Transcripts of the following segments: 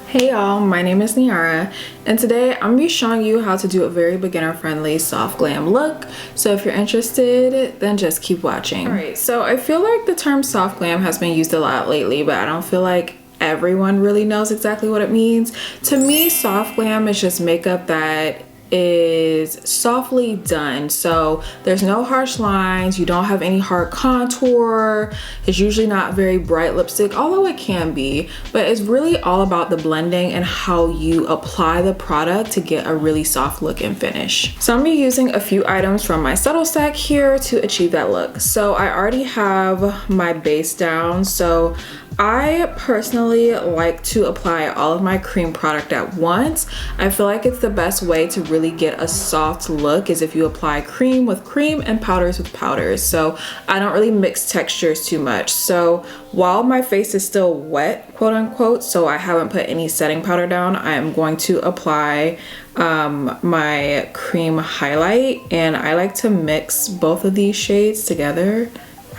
Hey y'all, my name is Niara, and today I'm gonna be showing you how to do a very beginner friendly soft glam look. So if you're interested, then just keep watching. Alright, so I feel like the term soft glam has been used a lot lately, but I don't feel like everyone really knows exactly what it means. To me, soft glam is just makeup that is softly done, so there's no harsh lines, you don't have any hard contour, it's usually not very bright lipstick, although it can be, but it's really all about the blending and how you apply the product to get a really soft look and finish. So I'm gonna be using a few items from my Subtl stack here to achieve that look. So I already have my base down, so I personally like to apply all of my cream product at once. I feel like it's the best way to really get a soft look is if you apply cream with cream and powders with powders. So I don't really mix textures too much. So while my face is still wet, quote unquote, so I haven't put any setting powder down, I am going to apply my cream highlight, and I like to mix both of these shades together.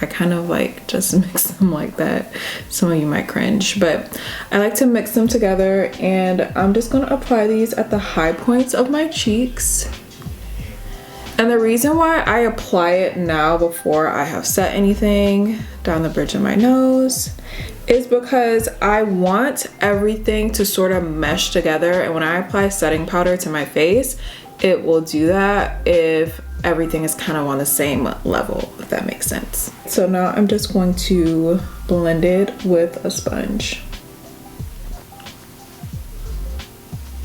I kind of like just mix them like that. Some of you might cringe, but I like to mix them together, and I'm just gonna apply these at the high points of my cheeks. And the reason why I apply it now before I have set anything down the bridge of my nose is because I want everything to sort of mesh together, and when I apply setting powder to my face, it will do that if everything is kind of on the same level, if that makes sense. So now I'm just going to blend it with a sponge.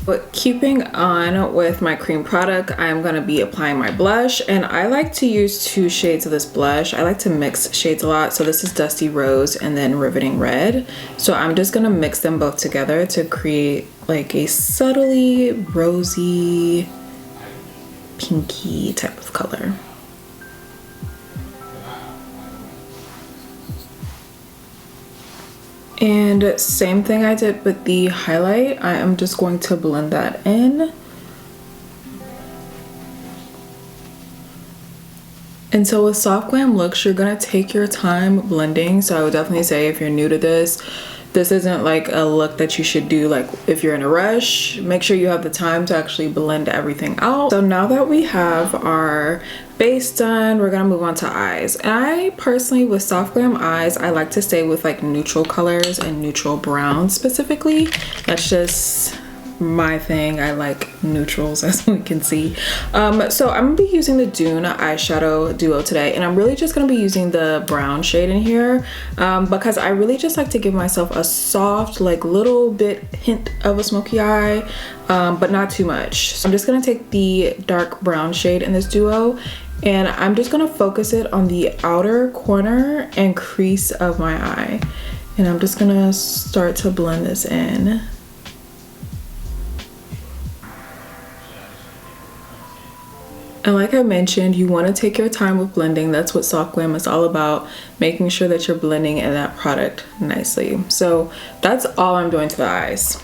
But keeping on with my cream product, I'm gonna be applying my blush, and I like to use two shades of this blush. I like to mix shades a lot. So this is Dusty Rose and then Riveting Red. So I'm just gonna mix them both together to create like a subtly rosy, pinky type of color. And same thing I did with the highlight, I am just going to blend that in. And so with soft glam looks, you're gonna take your time blending. So I would definitely say if you're new to this isn't like a look that you should do like if you're in a rush. Make sure you have the time to actually blend everything out. So now that we have our base done, we're gonna move on to eyes. And I personally, with soft glam eyes, I like to stay with like neutral colors and neutral browns specifically. That's just my thing. I like neutrals, as we can see. So I'm gonna be using the Dune Eyeshadow Duo today, and I'm really just gonna be using the brown shade in here because I really just like to give myself a soft, like little bit hint of a smoky eye, but not too much. So I'm just gonna take the dark brown shade in this duo, and I'm just gonna focus it on the outer corner and crease of my eye, and I'm just gonna start to blend this in. And like I mentioned, you want to take your time with blending. That's what soft glam is all about, making sure that you're blending in that product nicely. So that's all I'm doing to the eyes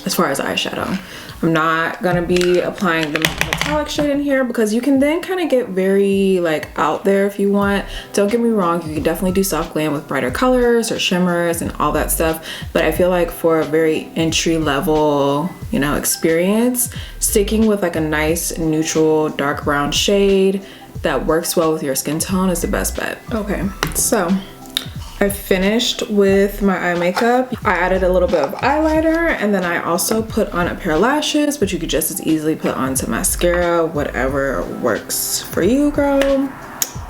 as far as eyeshadow. I'm not gonna be applying the metallic shade in here because you can then kind of get very like out there if you want. Don't get me wrong, you can definitely do soft glam with brighter colors or shimmers and all that stuff, but I feel like for a very entry level, you know, experience, sticking with like a nice neutral dark brown shade that works well with your skin tone is the best bet. Okay, so I finished with my eye makeup. I added a little bit of eyeliner, and then I also put on a pair of lashes, but you could just as easily put on some mascara, whatever works for you, girl.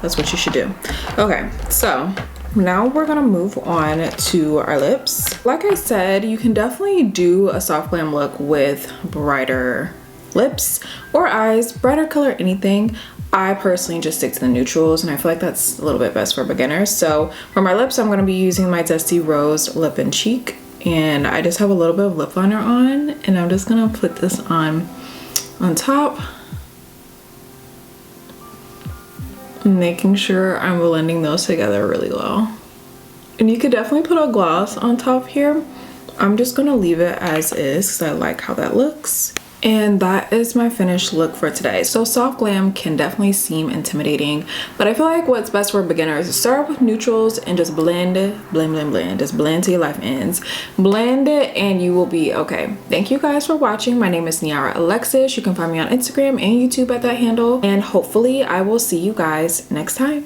That's what you should do. Okay, so now we're gonna move on to our lips. Like I said, you can definitely do a soft glam look with brighter lips or eyes, brighter color, anything. I personally just stick to the neutrals, and I feel like that's a little bit best for beginners. So for my lips, I'm going to be using my Dusty Rose Lip and Cheek, and I just have a little bit of lip liner on, and I'm just going to put this on top, making sure I'm blending those together really well. And you could definitely put a gloss on top here. I'm just going to leave it as is because I like how that looks. And that is my finished look for today. So soft glam can definitely seem intimidating, but I feel like what's best for beginners is start with neutrals and just blend, just blend till your life ends. Blend it and you will be okay. Thank you guys for watching. My name is Niara Alexis. You can find me on Instagram and YouTube at that handle, and hopefully I will see you guys next time.